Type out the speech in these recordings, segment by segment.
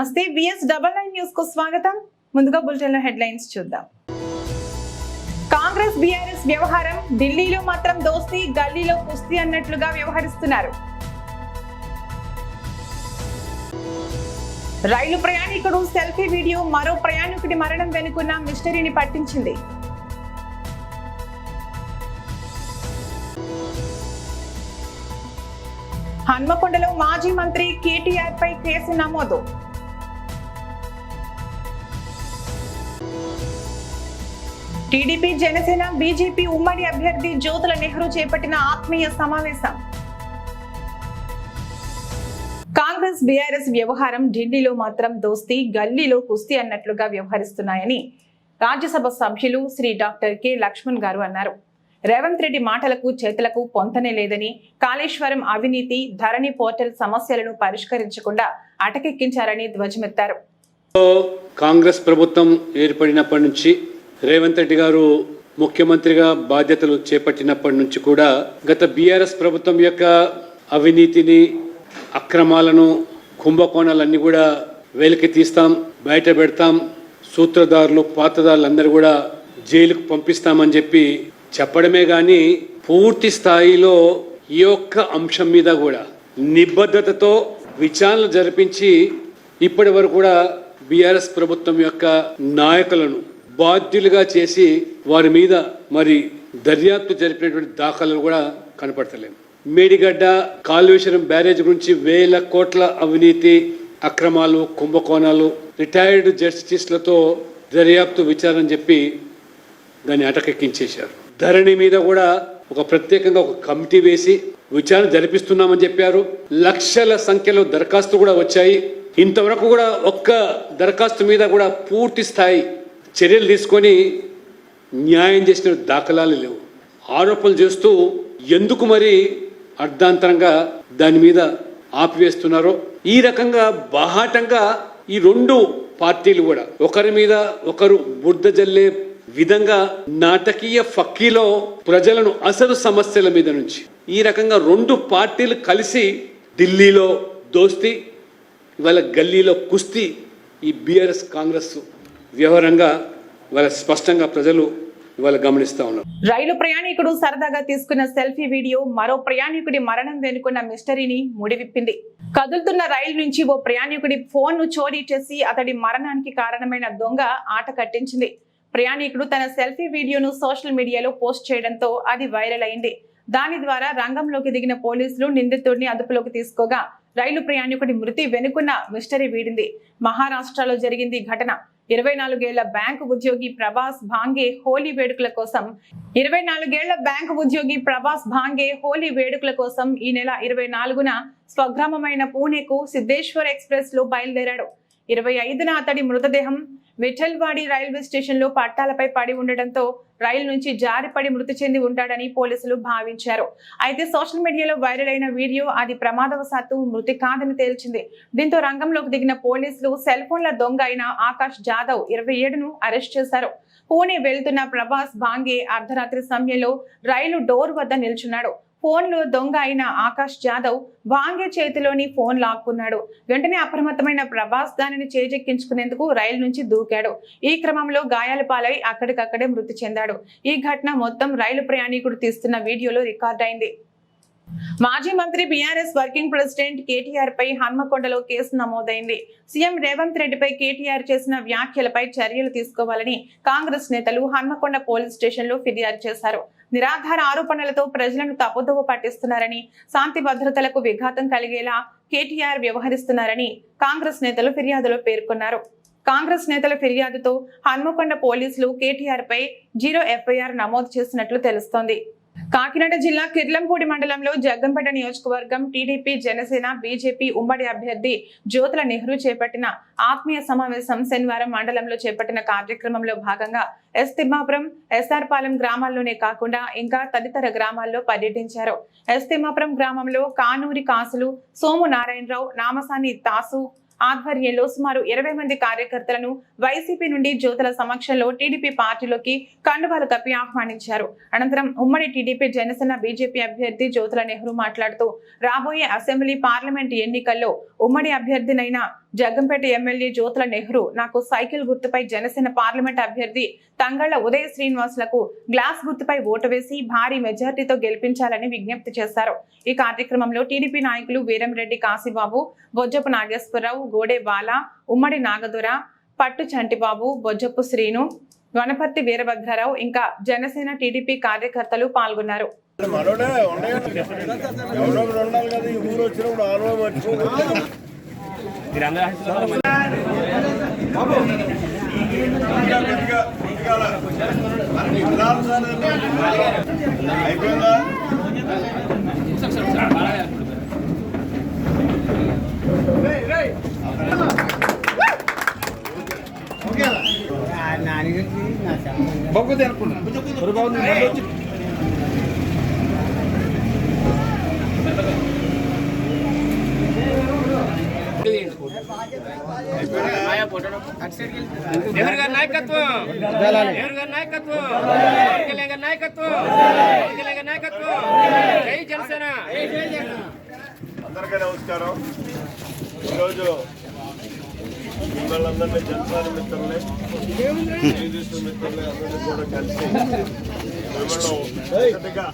నమస్తే VS99 news కు స్వాగతం. ముందుగా బులెటిన్ లో హెడ్లైన్స్ చూద్దాం. కాంగ్రెస్ బీఆర్ఎస్ వ్యవహారం ఢిల్లీలో మాత్రం దోస్తీ, గల్లీలో కుస్తీ అన్నట్లుగా వ్యవహరిస్తున్నారు. రైలు ప్రయాణికుడు సెల్ఫీ వీడియో మరో ప్రయాణికుడి మరణం వెనుకున్న మిస్టరీని పట్టించింది. హన్మకొండలో మాజీ మంత్రి కేటీఆర్ పై కేసు నమోదు. టీడీపీ, జనసేన, బీజేపీ ఉమ్మడి అభ్యర్థి జ్యోతుల నెహ్రూ చేపట్టిన ఆత్మీయ సమావేశం. కాంగ్రెస్ బీఆర్ఎస్ వ్యవహారం ఢిల్లీలో మాత్రం దోస్తీ, గల్లీలో కుస్తీ అన్నట్లుగా వ్యవహరిస్తున్నాయని రాజ్యసభ సభ్యులు శ్రీ డాక్టర్ కె లక్ష్మణ్ గారు అన్నారు. రేవంత్ రెడ్డి మాటలకు చేతులకు పొంతనే లేదని, కాళేశ్వరం అవినీతి, ధరణి పోర్టల్ సమస్యలను పరిష్కరించకుండా అటకెక్కించారని ధ్వజమెత్తారు. కాంగ్రెస్ ప్రభుత్వం ఏర్పడినప్పటి నుంచి రేవంత్ రెడ్డి గారు ముఖ్యమంత్రిగా బాధ్యతలు చేపట్టినప్పటి నుంచి కూడా గత బీఆర్ఎస్ ప్రభుత్వం యొక్క అవినీతిని, అక్రమాలను, కుంభకోణాలన్నీ కూడా వెలికి తీస్తాం, బయట పెడతాం, సూత్రధారులు, పాత్రధారులు అందరూ కూడా జైలుకు పంపిస్తామని చెప్పి చెప్పడమే కానీ పూర్తి స్థాయిలో ఈ యొక్క అంశం మీద కూడా నిబద్ధతతో విచారణ జరిపించి ఇప్పటి వరకు కూడా బీఆర్ఎస్ ప్రభుత్వం యొక్క నాయకులను బాధ్యులుగా చేసి వారి మీద మరి దర్యాప్తు జరిపినటువంటి దాఖలు కూడా కనపడతలేము. మేడిగడ్డ కాళేశ్వరం బ్యారేజ్ గురించి వేల కోట్ల అవినీతి, అక్రమాలు, కుంభకోణాలు, రిటైర్డ్ జస్టిస్లతో దర్యాప్తు విచారణ చెప్పి దాన్ని అటకెక్కించేశారు. ధరణి మీద కూడా ఒక ప్రత్యేకంగా ఒక కమిటీ వేసి విచారణ జరిపిస్తున్నామని చెప్పారు. లక్షల సంఖ్యలో దరఖాస్తులు కూడా వచ్చాయి. ఇంతవరకు కూడా ఒక్క దరఖాస్తు మీద కూడా పూర్తి స్థాయి చర్యలు తీసుకొని న్యాయం చేసిన దాఖలాలు లేవు. ఆరోపణలు చేస్తూ ఎందుకు మరి అర్ధాంతరంగా దాని మీద ఆపివేస్తున్నారో, ఈ రకంగా బాహాటంగా ఈ రెండు పార్టీలు కూడా ఒకరి మీద ఒకరు బురద జల్లే విధంగా నాటకీయ ఫక్కీలో ప్రజలను అసలు సమస్యల మీద నుంచి ఈ రకంగా రెండు పార్టీలు కలిసి ఢిల్లీలో దోస్తీ, ఇవాళ గల్లీలో కుస్తీ, ఈ బీఆర్ఎస్ కాంగ్రెస్ వ్యవహారంగా ఇవాళ స్పష్టంగా ప్రజలు ఇవాళ గమనిస్తా ఉన్నారు. రైలు ప్రయాణికుడు సరదాగా తీసుకున్న సెల్ఫీ వీడియో మరో ప్రయాణికుడి మరణం వెనుకున్న మిస్టరీని ముడివిప్పింది. కదులుతున్న రైలు నుంచి ఓ ప్రయాణికుడి ఫోన్ ను చోరీ చేసి అతడి మరణానికి కారణమైన దొంగ ఆట కట్టించింది. ప్రయాణికుడు తన సెల్ఫీ వీడియోను సోషల్ మీడియాలో పోస్ట్ చేయడంతో అది వైరల్ అయింది. దాని ద్వారా రంగంలోకి దిగిన పోలీసులు నిందితుడిని అదుపులోకి తీసుకోగా రైలు ప్రయాణికుడి మృతి వెనుకున్న మిస్టరీ వీడింది. మహారాష్ట్రలో జరిగింది ఘటన. 24 ఏళ్ల బ్యాంకు ఉద్యోగి ప్రభాస్ భాంగే హోలీ వేడుకల కోసం ఈ నెల 24న స్వగ్రామమైన పూణేకు సిద్ధేశ్వర్ ఎక్స్ప్రెస్ లో బయలుదేరాడు. 25న అతడి మృతదేహం విఠల్వాడి రైల్వే స్టేషన్ లో పట్టాలపై పడి ఉండడంతో రైలు నుంచి జారిపడి మృతి చెంది ఉంటాడని పోలీసులు భావించారు. అయితే సోషల్ మీడియాలో వైరల్ అయిన వీడియో అది ప్రమాదవశాత్తు మృతి కాదని తేల్చింది. దీంతో రంగంలోకి దిగిన పోలీసులు సెల్ ఫోన్ల దొంగ అయిన ఆకాష్ జాదవ్ 27ను అరెస్ట్ చేశారు. పూణే వెళ్తున్న ప్రభాస్ భాంగే అర్ధరాత్రి సమయంలో రైలు డోర్ వద్ద నిల్చున్నాడు. ఫోన్లో దొంగ అయిన ఆకాష్ జాదవ్ భాంగే చేతిలోని ఫోన్ లాక్కున్నాడు. వెంటనే అప్రమత్తమైన ప్రభాస్ దానిని చేజెక్కించుకునేందుకు రైలు నుంచి దూకాడు. ఈ క్రమంలో గాయాల పాలై అక్కడికక్కడే మృతి చెందాడు. ఈ ఘటన మొత్తం రైలు ప్రయాణికుడు తీస్తున్న వీడియోలో రికార్డైంది. మాజీ మంత్రి బీఆర్ఎస్ వర్కింగ్ ప్రెసిడెంట్ కేటీఆర్ పై హన్మకొండలో కేసు నమోదైంది. సీఎం రేవంత్ రెడ్డిపై కేటీఆర్ చేసిన వ్యాఖ్యలపై చర్యలు తీసుకోవాలని కాంగ్రెస్ నేతలు హన్మకొండ పోలీస్ స్టేషన్ లో ఫిర్యాదు చేశారు. నిరాధార ఆరోపణలతో ప్రజలను తప్పుదోవ పట్టిస్తున్నారని, శాంతి భద్రతలకు విఘాతం కలిగేలా కేటీఆర్ వ్యవహరిస్తున్నారని కాంగ్రెస్ నేతలు ఫిర్యాదులో పేర్కొన్నారు. కాంగ్రెస్ నేతల ఫిర్యాదుతో హన్మకొండ పోలీసులు కేటీఆర్ పై 0 FIR నమోదు చేసినట్లు తెలుస్తోంది. కాకినాడ జిల్లా కిర్లంపూడి మండలంలో జగ్గంపేట నియోజకవర్గం టీడీపీ, జనసేన, బీజేపీ ఉమ్మడి అభ్యర్థి జ్యోతుల నెహ్రూ చేపట్టిన ఆత్మీయ సమావేశం శనివారం మండలంలో చేపట్టిన కార్యక్రమంలో భాగంగా తిమ్మాపురం, SR పాలెం గ్రామాల్లోనే కాకుండా ఇంకా తదితర గ్రామాల్లో పర్యటించారు. తిమ్మాపురం గ్రామంలో కానూరి కాసులు, సోము నారాయణరావు, నామసాని తాసు, ఆధ్వర్యంలో సుమారు 20 మంది కార్యకర్తలను వైసీపీ నుండి జ్యోతుల సమక్షంలో టీడీపీ పార్టీలోకి కండువాలు కప్పి ఆహ్వానించారు. అనంతరం ఉమ్మడి టీడీపీ జనసేన బీజేపీ అభ్యర్థి జ్యోతుల నెహ్రూ మాట్లాడుతూ రాబోయే అసెంబ్లీ పార్లమెంట్ ఎన్నికల్లో ఉమ్మడి అభ్యర్థినైన జగ్గంపేట ఎమ్మెల్యే జ్యోతుల నెహ్రూ నాకు సైకిల్ గుర్తుపై జనసేన పార్లమెంట్ అభ్యర్థి తంగళ్ల ఉదయ శ్రీనివాసులకు గ్లాస్ గుర్తుపై ఓటు వేసి భారీ మెజార్టీతో గెలిపించాలని విజ్ఞప్తి చేశారు. ఈ కార్యక్రమంలో టీడీపీ నాయకులు వీరంరెడ్డి కాశీబాబు, బొజ్జపు నాగేశ్వరరావు, గోడే బాల, ఉమ్మడి నాగదుర, పట్టు చంటిబాబు, బొజ్జపు శ్రీను, వనపర్తి వీరభద్రరావు ఇంకా జనసేన టీడీపీ కార్యకర్తలు పాల్గొన్నారు. అందరికీ నమస్కారం. ఈరోజు మిమ్మల్ని అందరినీ జనసేన మిత్రుల్ని, తెలుగుదేశం మిత్రుల్ని అందరినీ కూడా కలిసి మిమ్మల్ని ఒకటిగా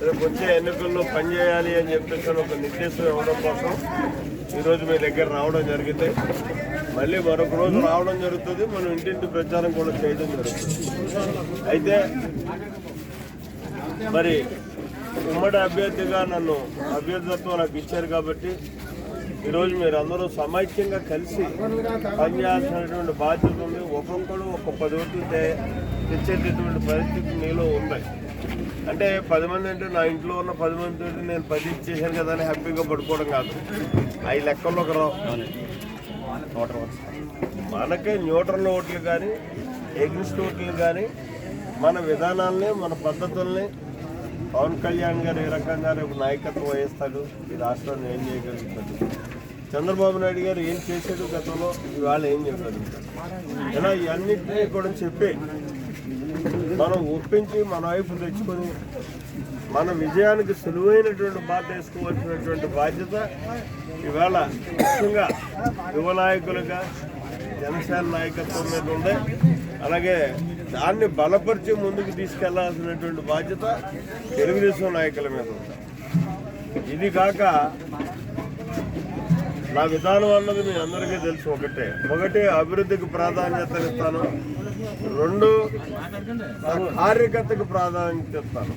రేపు వచ్చే ఎన్నికల్లో పనిచేయాలి అని చెప్పేసి ఒక నిర్దేశం ఇవ్వడం కోసం ఈరోజు మీ దగ్గర రావడం జరిగింది. మళ్ళీ మరొక రోజు రావడం జరుగుతుంది. మనం ఇంటింటి ప్రచారం కూడా చేయడం జరుగుతుంది. అయితే మరి ఉమ్మడి అభ్యర్థిగా నన్ను అభ్యర్థిత్వం నాకు ఇచ్చారు కాబట్టి ఈరోజు మీరు అందరూ సమైక్యంగా కలిసి పనిచేయాల్సినటువంటి బాధ్యత ఉంది. ఒక్కొక్కరు ఒక 10 ఓట్లు తెచ్చేటటువంటి పరిస్థితి మీలో ఉంది. అంటే 10 మంది అంటే నా ఇంట్లో ఉన్న 10 మంది నేను 10 ఇచ్చేసాను కదా అని హ్యాపీగా పడుకోవడం కాదు. అవి లెక్కల్లోకి రావు. మనకే న్యూట్రల్ ఓట్లు కానీ ఎగ్నిస్ట్ ఓట్లు కానీ మన విధానాల్ని మన పద్ధతుల్ని పవన్ కళ్యాణ్ గారు ఏ రకంగా రేపు నాయకత్వం వహిస్తాడు, ఈ రాష్ట్రాన్ని ఏం చేయగలుగుతాడు, చంద్రబాబు నాయుడు గారు ఏం చేశాడు గతంలో, ఇవాళ ఏం చేయగలుగుతాడు, ఇలా ఇవన్నింటినీ కూడా చెప్పి మనం ఒప్పించి మన వైపు తెచ్చుకొని మన విజయానికి సులువైనటువంటి బాట వేసుకోవాల్సినటువంటి బాధ్యత ఇవాళ ముఖ్యంగా యువ నాయకులుగా జనసేన నాయకత్వం మీద ఉంది. అలాగే దాన్ని బలపరిచి ముందుకు తీసుకెళ్లాల్సినటువంటి బాధ్యత తెలుగుదేశం నాయకుల మీద ఉంది. ఇది కాక నా విధానం అన్నది మీ అందరికీ తెలుసు. ఒకటి అభివృద్ధికి ప్రాధాన్యతనిస్తాను, 2 కార్యకర్తకు ప్రాధాన్యత ఇస్తాను.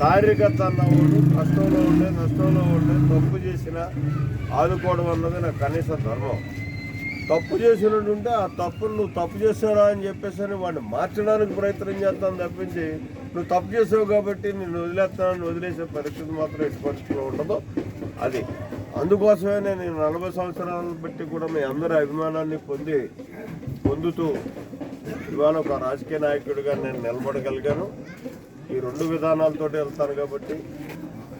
కార్యకర్త అన్నవాడు కష్టంలో ఉండే నష్టంలో ఉండే తప్పు చేసినా ఆదుకోవడం అన్నది నాకు కనీస ధర్మం. తప్పు చేసినట్టుంటే ఆ తప్పును నువ్వు తప్పు చేసావురా అని చెప్పేసి వాడిని మార్చడానికి ప్రయత్నం చేస్తాను తప్పించి నువ్వు తప్పు చేసావు కాబట్టి నేను వదిలేస్తానని వదిలేసే పరిస్థితి మాత్రం ఎట్టి పరిస్థితిలో ఉండదు. అది అందుకోసమే నేను 40 సంవత్సరాలను బట్టి కూడా మీ అందరి అభిమానాన్ని పొందుతూ ఇవాళ ఒక రాజకీయ నాయకుడిగా నేను నిలబడగలిగాను. ఈ 2 విధానాలతో వెళ్తాను కాబట్టి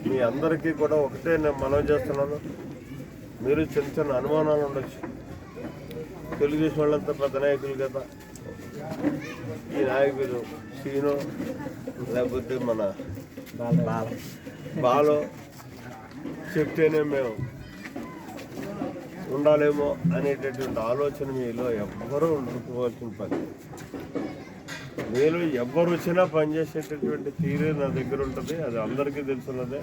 మీ అందరికీ కూడా ఒకటే నేను మనవి చేస్తున్నాను. మీరు చిన్న చిన్న అనుమానాలు ఉండొచ్చు, తెలుగుదేశం వాళ్ళంతా పెద్ద నాయకులు కదా, ఈ నాయకులు సీనో లేకపోతే మన బాలో చెప్తేనే మేము ఉండాలేమో అనేటటువంటి ఆలోచన మీలో ఎవ్వరూ ఉండుకోవాల్సిన పని. మీరు ఎవరు వచ్చినా పనిచేసేటటువంటి తీరే నా దగ్గర ఉంటుంది. అది అందరికీ తెలుసున్నదే.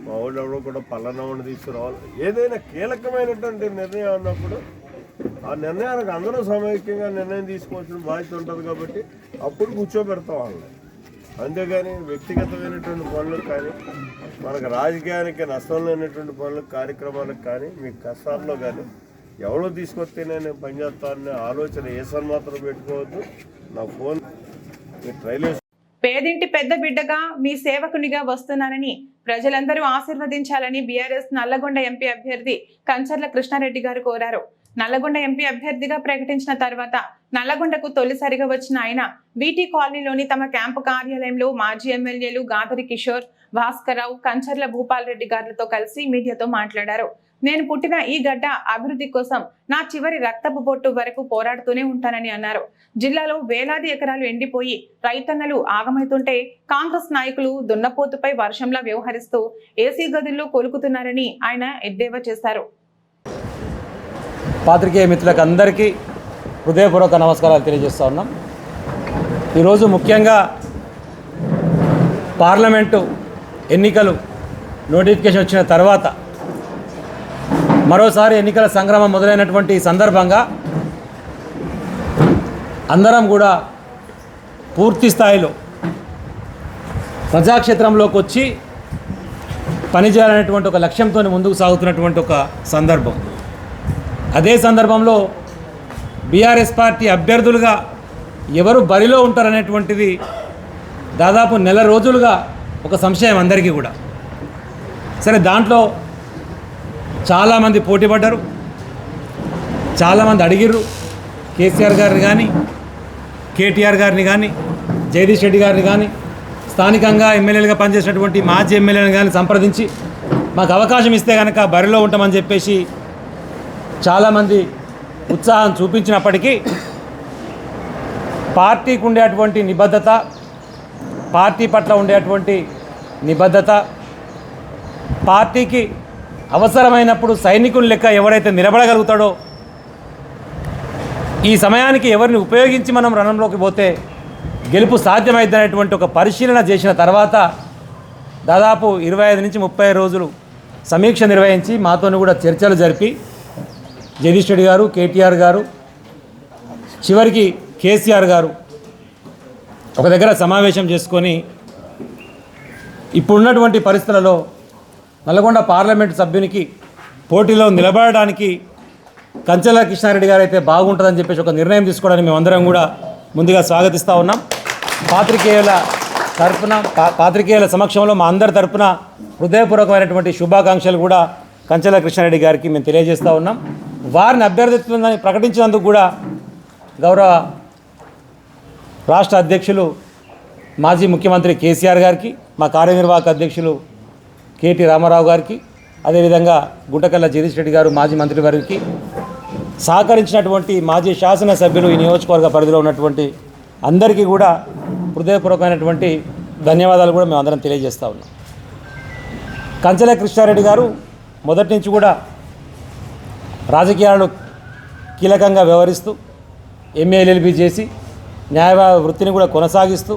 మా వాళ్ళు ఎవరో కూడా పల్లనవ్వని తీసుకురావాలి. ఏదైనా కీలకమైనటువంటి నిర్ణయం అన్నప్పుడు ఆ నిర్ణయానికి అందరూ సమైక్యంగా నిర్ణయం తీసుకోవాల్సిన బాధ్యత ఉంటుంది కాబట్టి అప్పుడు కూర్చోబెడతాం వాళ్ళని. అంతేగాని వ్యక్తిగతమైనటువంటి పనులకు కానీ మనకు రాజకీయానికి నష్టం లేనటువంటి పనులకు కార్యక్రమాలకు కానీ మీ కష్టాల్లో కానీ ఎవరో తీసుకొస్తే నేను పనిచేస్తాననే ఆలోచన ఏసారి మాత్రం పెట్టుకోవద్దు. నా ఫోన్ పేదింటి పెద్ద బిడ్డగా మీ సేవకునిగా వస్తున్నానని ప్రజలందరూ ఆశీర్వదించాలని బీఆర్ఎస్ నల్లగొండ ఎంపీ అభ్యర్థి కంచర్ల కృష్ణారెడ్డి గారు కోరారు. నల్లగొండ ఎంపీ అభ్యర్థిగా ప్రకటించిన తర్వాత నల్లగొండకు తొలిసారిగా వచ్చిన ఆయన బీటీ కాలనీలోని తమ క్యాంపు కార్యాలయంలో మాజీ ఎమ్మెల్యేలు గాదరి కిషోర్, భాస్కర్రావు, కంచర్ల భూపాల్ రెడ్డి గారులతో కలిసి మీడియాతో మాట్లాడారు. నేను పుట్టిన ఈ గడ్డ అభివృద్ధి కోసం నా చివరి రక్తపు బొట్టు వరకు పోరాడుతూనే ఉంటానని అన్నారు. జిల్లాలో వేలాది ఎకరాలు ఎండిపోయి రైతన్నలు ఆగమవుతుంటే కాంగ్రెస్ నాయకులు దున్నపోతుపై వర్షంలా వ్యవహరిస్తూ ఏసీ గదుల్లో కొలుకుతున్నారని ఆయన ఎద్దేవా చేశారు. పాత్రికేయ మిత్రులకు అందరికీ హృదయపూర్వక నమస్కారాలు తెలియజేస్తూ ఉన్నాం. ఈరోజు ముఖ్యంగా పార్లమెంటు ఎన్నికలు నోటిఫికేషన్ వచ్చిన తర్వాత మరోసారి ఎన్నికల సంగ్రామం మొదలైనటువంటి సందర్భంగా అందరం కూడా పూర్తి స్థాయిలో ప్రజాక్షేత్రంలోకి వచ్చి పనిచేయాలనేటువంటి ఒక లక్ష్యంతో ముందుకు సాగుతున్నటువంటి ఒక సందర్భం. అదే సందర్భంలో బీఆర్ఎస్ పార్టీ అభ్యర్థులుగా ఎవరు బరిలో ఉంటారనేటువంటిది దాదాపు నెల రోజులుగా ఒక సంశయం అందరికీ కూడా. సరే, దాంట్లో చాలామంది పోటీ పడ్డారు, చాలామంది అడిగిర్రు. కేసీఆర్ గారిని కానీ, కేటీఆర్ గారిని కానీ, జగదీష్ రెడ్డి గారిని కానీ, స్థానికంగా ఎమ్మెల్యేలుగా పనిచేసినటువంటి మాజీ ఎమ్మెల్యేలను కానీ సంప్రదించి మాకు అవకాశం ఇస్తే కనుక బరిలో ఉంటామని చెప్పేసి చాలామంది ఉత్సాహం చూపించినప్పటికీ పార్టీకి ఉండేటువంటి నిబద్ధత, పార్టీ పట్ల ఉండేటువంటి నిబద్ధత, పార్టీకి అవసరమైనప్పుడు సైనికుల లెక్క ఎవరైతే నిలబడగలుగుతాడో, ఈ సమయానికి ఎవరిని ఉపయోగించి మనం రణంలోకి పోతే గెలుపు సాధ్యమైద్దనేటువంటి ఒక పరిశీలన చేసిన తర్వాత దాదాపు 25 నుంచి 30 రోజులు సమీక్ష నిర్వహించి మాతో కూడా చర్చలు జరిపి జగదీష్ రెడ్డి గారు, కేటీఆర్ గారు, చివరికి కేసీఆర్ గారు ఒక దగ్గర సమావేశం చేసుకొని ఇప్పుడున్నటువంటి పరిస్థితులలో నల్గొండ పార్లమెంటు సభ్యునికి పోటీలో నిలబడడానికి కంచెల కృష్ణారెడ్డి గారు అయితే బాగుంటుందని చెప్పేసి ఒక నిర్ణయం తీసుకోవడానికి మేమందరం కూడా ముందుగా స్వాగతిస్తూ ఉన్నాం. పాత్రికేయుల సమక్షంలో మా అందరి తరపున హృదయపూర్వకమైనటువంటి శుభాకాంక్షలు కూడా కంచెల కృష్ణారెడ్డి గారికి మేము తెలియజేస్తూ ఉన్నాం. వారిని అభ్యర్థిత్వాన్ని ప్రకటించినందుకు కూడా గౌరవ రాష్ట్ర అధ్యక్షులు మాజీ ముఖ్యమంత్రి కేసీఆర్ గారికి, మా కార్యనిర్వాహక అధ్యక్షులు కేటీ రామారావు గారికి, అదేవిధంగా గుంటకల్ల జగదీష్ రెడ్డి గారు మాజీ మంత్రివారికి, సహకరించినటువంటి మాజీ శాసనసభ్యులు, ఈ నియోజకవర్గ పరిధిలో ఉన్నటువంటి అందరికీ కూడా హృదయపూర్వకమైనటువంటి ధన్యవాదాలు కూడా మేము అందరం తెలియజేస్తూ ఉన్నాం. కంచెల కృష్ణారెడ్డి గారు మొదటి నుంచి కూడా రాజకీయాలు కీలకంగా వ్యవహరిస్తూ ఎంఏఎల్ఎల్బి చేసి న్యాయవాద వృత్తిని కూడా కొనసాగిస్తూ,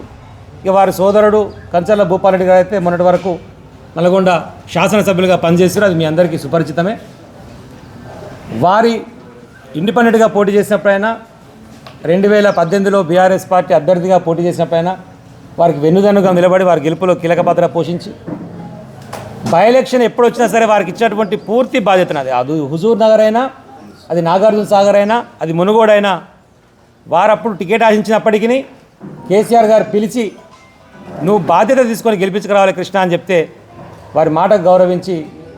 ఇక వారి సోదరుడు కంచెల భూపాలరెడ్డి గారు అయితే మొన్నటి వరకు నల్గొండ శాసనసభ్యులుగా పనిచేశారు. అది మీ అందరికీ సుపరిచితమే. వారి ఇండిపెండెంట్గా పోటీ చేసినప్పుడైనా 2018లో బీఆర్ఎస్ పార్టీ అభ్యర్థిగా పోటీ చేసినప్పుడైనా వారికి వెన్నుదన్నుగా నిలబడి వారి గెలుపులో కీలక పాత్ర పోషించి బై ఎలక్షన్ ఎప్పుడు వచ్చినా సరే వారికి ఇచ్చినటువంటి పూర్తి బాధ్యతను, అది హుజూర్ నగర్ అయినా, అది నాగార్జున సాగర్ అయినా, అది మునుగోడైనా, వారు అప్పుడు టికెట్ ఆశించినప్పటికీ కేసీఆర్ గారు పిలిచి నువ్వు బాధ్యత తీసుకొని గెలిపించుకురావాలి కృష్ణ అని చెప్తే వారి మాటకు గౌరవించి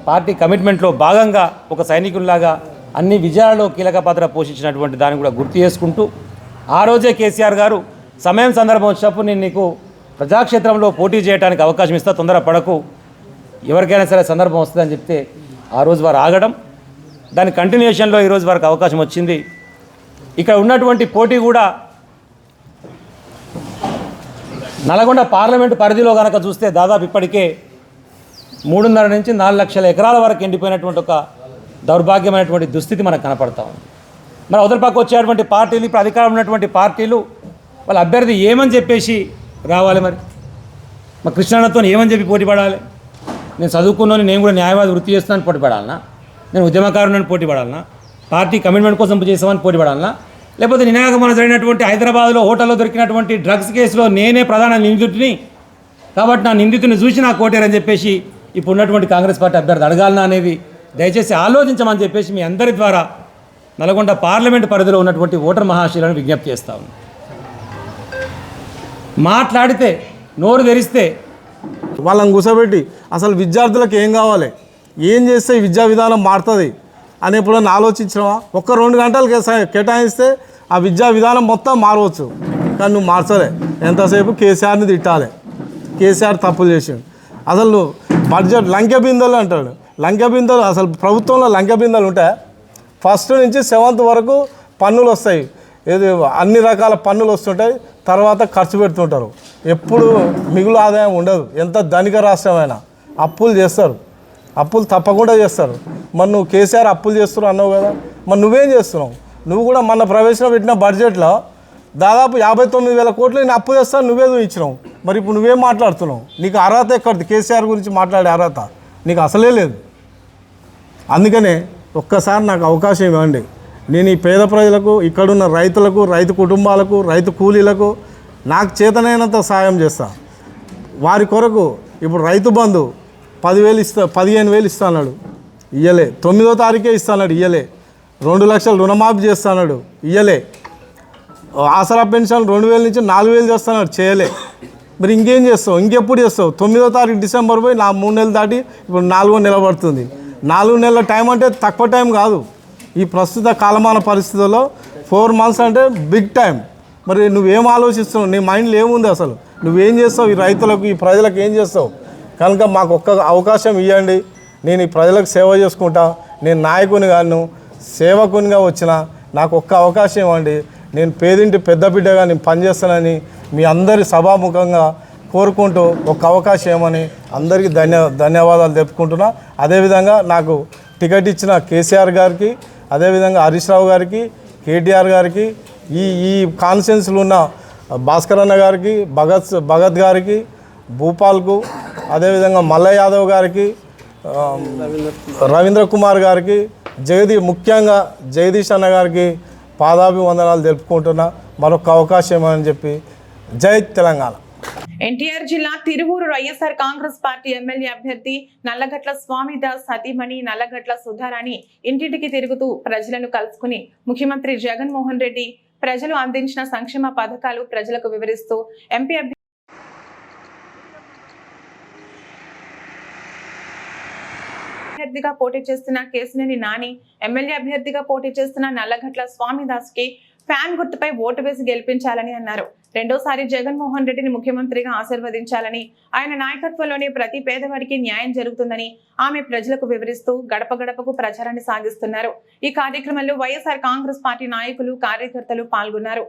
పార్టీ కమిట్మెంట్లో భాగంగా ఒక సైనికుల్లాగా అన్ని విజయాలలో కీలక పాత్ర పోషించినటువంటి దాన్ని కూడా గుర్తు చేసుకుంటూ, ఆ రోజే కేసీఆర్ గారు సమయం సందర్భం వచ్చినప్పుడు నేను నీకు ప్రజాక్షేత్రంలో పోటీ చేయడానికి అవకాశం ఇస్తా, తొందరపడకు, ఎవరికైనా సరే సందర్భం వస్తుందని చెప్తే ఆ రోజు వారు ఆగడం, దాని కంటిన్యూషన్లో ఈరోజు వారికి అవకాశం వచ్చింది. ఇక్కడ ఉన్నటువంటి పోటీ కూడా నల్గొండ పార్లమెంటు పరిధిలో కనుక చూస్తే దాదాపు ఇప్పటికే 3.5 నుంచి 4 లక్షల ఎకరాల వరకు ఎండిపోయినటువంటి ఒక దౌర్భాగ్యమైనటువంటి దుస్థితి మనకు కనపడతా ఉంది. మరి అవతల పక్క వచ్చేటువంటి పార్టీలు, ఇప్పుడు అధికారం ఉన్నటువంటి పార్టీలు వాళ్ళ అభ్యర్థి ఏమని చెప్పేసి రావాలి, మరి కృష్ణాన్నతో ఏమని చెప్పి పోటీ పడాలి? నేను చదువుకున్నాను, నేను కూడా న్యాయవాది వృత్తి చేస్తున్నాను పోటీ పడాలన్నా? నేను ఉద్యమకారులను పోటీ పడాలన్నా? పార్టీ కమిట్మెంట్ కోసం చేసామని పోటీ పడాలన్నా? లేకపోతే నినాక మన జరిగినటువంటి హైదరాబాద్లో హోటల్లో దొరికినటువంటి డ్రగ్స్ కేసులో నేనే ప్రధాన నిందితుడిని కాబట్టి నా నిందితుని చూసి నాకు కోటారని చెప్పేసి ఇప్పుడు ఉన్నటువంటి కాంగ్రెస్ పార్టీ అభ్యర్థి అడగాలనా అనేది దయచేసి ఆలోచించమని చెప్పేసి మీ అందరి ద్వారా నల్గొండ పార్లమెంటు పరిధిలో ఉన్నటువంటి ఓటర్ మహాశీలను విజ్ఞప్తి చేస్తా ఉన్నాను. మాట్లాడితే, నోరు తెరిస్తే వాళ్ళని కూర్చోబెట్టి అసలు విద్యార్థులకు ఏం కావాలి, ఏం చేస్తే ఈ విద్యా విధానం మారుతుంది అని ఎప్పుడన్నా ఆలోచించినావా? ఒక్క 2 గంటలు కేటాయిస్తే ఆ విద్యా విధానం మొత్తం మారవచ్చు. కానీ నువ్వు మార్చలే. ఎంతసేపు కేసీఆర్ని తిట్టాలి, కేసీఆర్ తప్పులు చేసిండు. అసలు నువ్వు బడ్జెట్ లంకె బిందెలు అంటాడు. లంకె బిందెలు అసలు ప్రభుత్వంలో లంకె బిందెలు ఉంటాయి. ఫస్ట్ నుంచి 7th వరకు పన్నులు వస్తాయి, ఏది అన్ని రకాల పన్నులు వస్తుంటాయి, తర్వాత ఖర్చు పెడుతుంటారు. ఎప్పుడు మిగులు ఆదాయం ఉండదు. ఎంత ధనిక రాష్ట్రమైనా అప్పులు చేస్తారు, అప్పులు తప్పకుండా చేస్తారు. మరి నువ్వు కేసీఆర్ అప్పులు చేస్తున్నావు అన్నావు కదా, మరి నువ్వేం చేస్తున్నావు? నువ్వు కూడా మొన్న ప్రవేశపెట్టిన బడ్జెట్లో దాదాపు 59,000 కోట్లు నేను అప్పు చేస్తాను నువ్వే ఇచ్చినావు. మరి ఇప్పుడు నువ్వేం మాట్లాడుతున్నావు? నీకు అర్హత ఎక్కడిది? కేసీఆర్ గురించి మాట్లాడే అర్హత నీకు అసలే లేదు. అందుకనే ఒక్కసారి నాకు అవకాశం ఇవ్వండి. నేను ఈ పేద ప్రజలకు, ఇక్కడున్న రైతులకు, రైతు కుటుంబాలకు, రైతు కూలీలకు నాకు చేతనైనంత సాయం చేస్తా. వారి కొరకు ఇప్పుడు రైతు బంధు 15,000 ఇస్తాడు, ఇయ్యలే. 9వ తారీఖే ఇస్తాడు, ఇయ్యలే. 2 లక్షలు రుణమాఫీ చేస్తాడు, ఇయ్యలే. ఆసరా పెన్షన్ 2,000 నుంచి 4,000 చేస్తున్నాడు, చేయలే. మరి ఇంకేం చేస్తావు? ఇంకెప్పుడు చేస్తావు? 9వ తారీఖు డిసెంబర్ పోయి 3 నెలలు దాటి ఇప్పుడు 4వ నెల పడుతుంది. 4 నెలల టైం అంటే తక్కువ టైం కాదు. ఈ ప్రస్తుత కాలమాన పరిస్థితుల్లో 4 months అంటే బిగ్ టైం. మరి నువ్వేం ఆలోచిస్తున్నావు? నీ మైండ్లో ఏముంది అసలు? నువ్వేం చేస్తావు? ఈ రైతులకు, ఈ ప్రజలకు ఏం చేస్తావు? కనుక మాకు ఒక్క అవకాశం ఇవ్వండి. నేను ఈ ప్రజలకు సేవ చేసుకుంటా. నేను నాయకుని గాను, సేవకునిగా వచ్చిన నాకు ఒక్క అవకాశం ఇవ్వండి. నేను పేదింటి పెద్ద బిడ్డగా నేను పనిచేస్తానని మీ అందరి సభాముఖంగా కోరుకుంటూ ఒక్క అవకాశం ఇవ్వమని అందరికీ ధన్యవాదాలు చెప్పుకుంటున్నా. అదేవిధంగా నాకు టికెట్ ఇచ్చిన కేసీఆర్ గారికి, అదేవిధంగా హరీష్ రావు గారికి, కేటీఆర్ గారికి, ఈ కాన్స్టిట్యున్సీలో ఉన్న భాస్కర్ అన్న గారికి, భగత్ గారికి, భూపాల్కు, అదేవిధంగా మల్ల యాదవ్ గారికి, రవీంద్ర కుమార్ గారికి, ముఖ్యంగా జగదీష్ అన్న గారికి పాదాభివందనాలు తెలుపుకుంటున్నా. మరొక అవకాశం అని చెప్పి జై తెలంగాణ. ఎన్టీఆర్ జిల్లా తిరువూరు వైఎస్ఆర్ కాంగ్రెస్ పార్టీ ఎమ్మెల్యే అభ్యర్థి నల్లగట్ల స్వామిదాస్ సతీమణి నల్లగట్ల సుధారాణి ఇంటింటికి తిరుగుతూ ప్రజలను కలుసుకుని ముఖ్యమంత్రి జగన్మోహన్ రెడ్డి ప్రజలు అందించిన సంక్షేమ పథకాలు ప్రజలకు వివరిస్తూ ఎంపీ అభ్యర్థిగా పోటీ చేస్తున్న కేసినేని నాని, ఎమ్మెల్యే అభ్యర్థిగా పోటీ చేస్తున్న నల్లగట్ల స్వామిదాస్ కి ఫ్యాన్ గుర్తుపై ఓటు వేసి గెలిపించాలని అన్నారు. రెండోసారి జగన్మోహన్ రెడ్డిని ముఖ్యమంత్రిగా ఆశీర్వదించాలని, ఆయన నాయకత్వంలోనే ప్రతి పేదవాడికి న్యాయం జరుగుతుందని ఆమె ప్రజలకు వివరిస్తూ గడప గడపకు ప్రచారాన్ని సాగిస్తున్నారు. ఈ కార్యక్రమంలో వైఎస్ఆర్ కాంగ్రెస్ పార్టీ నాయకులు, కార్యకర్తలు పాల్గొన్నారు.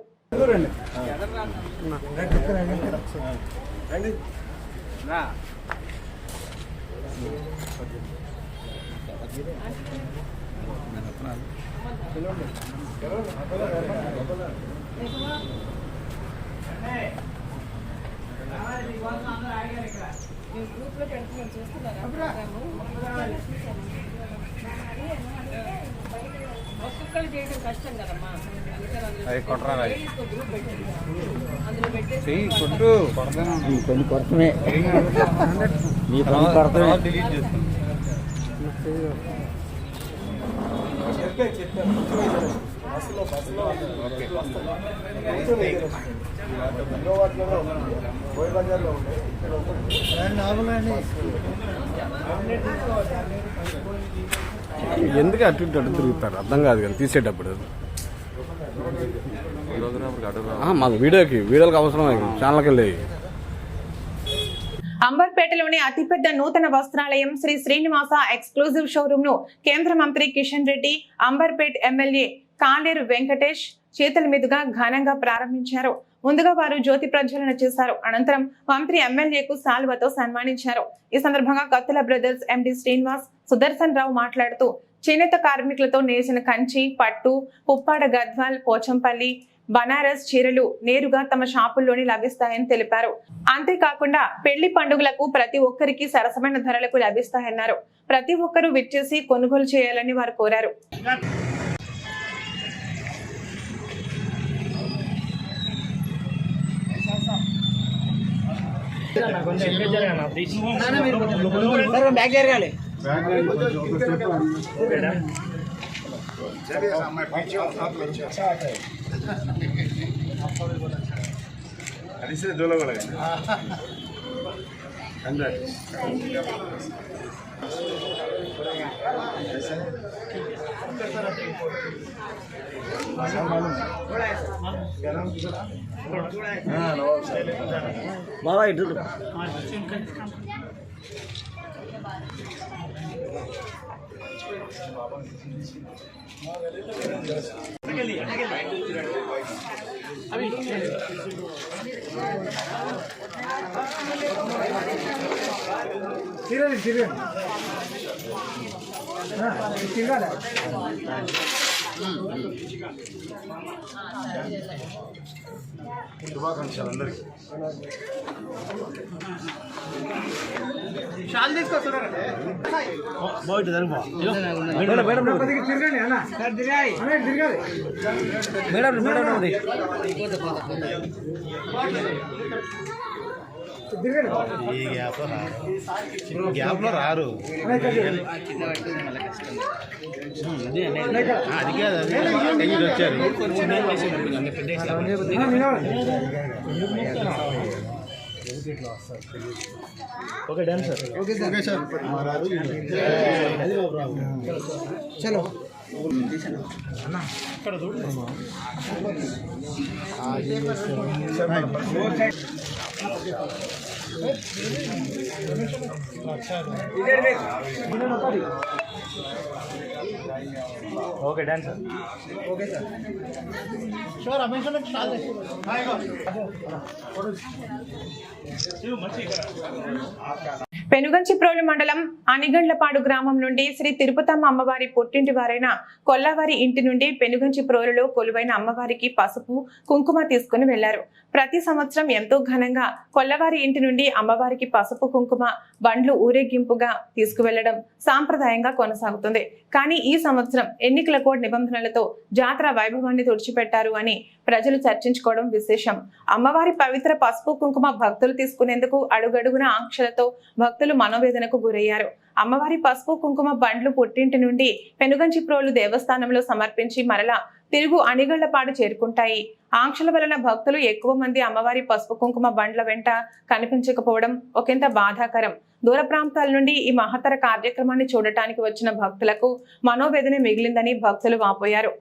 కొన్ని కొరతమే నీ పని కొరతమే. ఎందుకు అటు ఇటు తిరుగుతారు అర్థం కాదు కానీ తీసేటప్పుడు. మాకు వీడియోలకు అవసరం ఛానల్కి వెళ్ళేవి. అంబర్పేటలోని అతిపెద్ద నూతన వస్త్రాలయం శ్రీ శ్రీనివాస ఎక్స్క్లూజివ్ షోరూమ్ ను కేంద్ర మంత్రి కిషన్ రెడ్డి, అంబర్పేట్ ఎమ్మెల్యే కాలేరు వెంకటేష్ చేతుల మీదుగా ఘనంగా ప్రారంభించారు. ముందుగా వారు జ్యోతి ప్రజ్వలన చేశారు. అనంతరం మంత్రి ఎమ్మెల్యేకు శాలువతో సన్మానించారు. ఈ సందర్భంగా కత్తుల బ్రదర్స్ ఎండి శ్రీనివాస్ సుదర్శన్ రావు మాట్లాడుతూ చేనేత కార్మికులతో నేసిన కంచి, పట్టు, పుప్పాడ, గద్వాల్, పోచంపల్లి, బనారస్ చీరలు నేరుగా తమ షాపుల్లోనే లభిస్తాయని తెలిపారు. అంతేకాకుండా పెళ్లి పండుగలకు ప్రతి ఒక్కరికి సరసమైన ధరలకు లభిస్తాయన్నారు. ప్రతి ఒక్కరూ విచ్చేసి కొనుగోలు చేయాలని వారు కోరారు. బాబా ఇటు శుభాకాంక్షలు అందరికీ. ఈ గ్యాప్లో రారు. అది కాదు, అది వచ్చారు. Okay done sir. Okay sir. చలో okay done sir. Okay sir. Penuganchiprolu మండలం అనిగండ్లపాడు గ్రామం నుండి శ్రీ తిరుపతమ్మ అమ్మవారి పుట్టింటి వారైన కొల్లవారి ఇంటి నుండి పెనుగంచిప్రోలులో కొలువైన అమ్మవారికి పసుపు కుంకుమ తీసుకుని వెళ్లారు. ప్రతి సంవత్సరం ఎంతో ఘనంగా కొల్లవారి ఇంటి నుండి అమ్మవారికి పసుపు కుంకుమ బండ్లు ఊరేగింపుగా తీసుకువెళ్లడం సాంప్రదాయంగా కొనసాగుతుంది. కానీ ఈ సంవత్సరం ఎన్నికల కోడ్ నిబంధనలతో జాతర వైభవాన్ని తుడిచిపెట్టారు అని ప్రజలు చర్చించుకోవడం విశేషం. అమ్మవారి పవిత్ర పసుపు కుంకుమ భక్తులు తీసుకునేందుకు అడుగడుగున ఆంక్షలతో భక్తులు మనోవేదనకు గురయ్యారు. అమ్మవారి పసుపు కుంకుమ బండ్లు పుట్టింటి నుండి పెనుగంచిప్రోలు దేవస్థానంలో సమర్పించి మరలా తిరుగు అనిగళ్లపాడు చేరుకుంటాయి. ఆంక్షల వలన భక్తులు ఎక్కువ మంది అమ్మవారి పసుపు కుంకుమ బండ్ల వెంట కనిపించకపోవడం ఒకంత బాధాకరం. దూర ప్రాంతాల నుండి ఈ మహత్తర కార్యక్రమాన్ని చూడటానికి వచ్చిన భక్తులకు మనోవేదన మిగిలిందని భక్తులు వాపోయారు.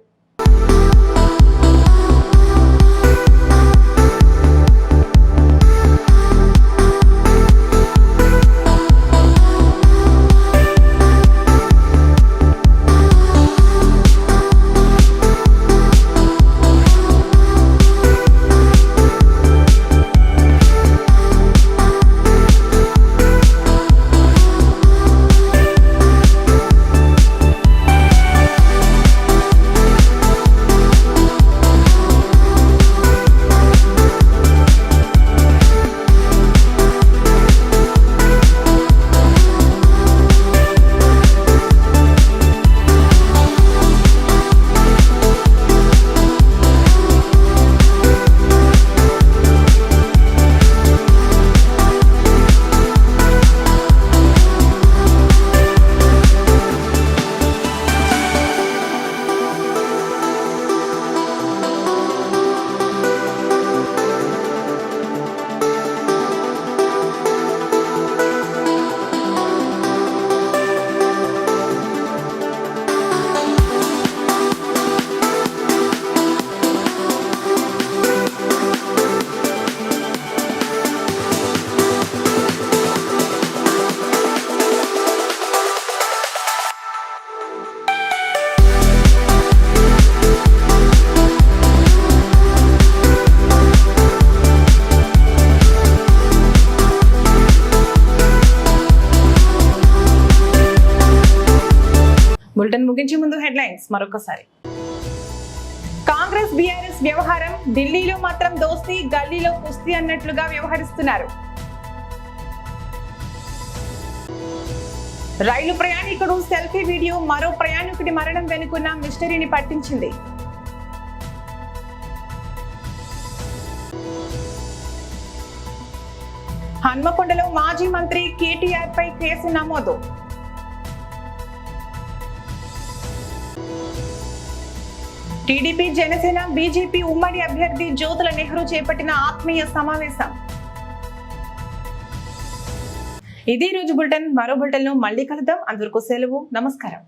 బులెటిన్ ముగించే ముందు హెడ్లైన్స్ మరొకసారి. కాంగ్రెస్ బీఆర్ఎస్ వ్యవహారం ఢిల్లీలో మాత్రం దోస్తీ, గల్లీలో కుస్తీ అన్నట్లుగా వ్యవహరిస్తున్నారు. రైలు ప్రయాణికుడు సెల్ఫీ వీడియో మరో ప్రయాణికుడి మరణం వెనుకున్న మిస్టరీని పట్టించింది. హన్మకొండలో మాజీ మంత్రి కేటీఆర్ పై కేసు నమోదు. టీడీపీ, జనసేన, బీజేపీ ఉమ్మడి అభ్యర్థి జ్యోతుల నెహ్రూ చేపట్టిన ఆత్మీయ సమావేశం. ఇది రోజు బులెటిన్. మరో బులెటిన్ లో మళ్ళీ కలుద్దాం. అందరికీ సెలవు. నమస్కారం.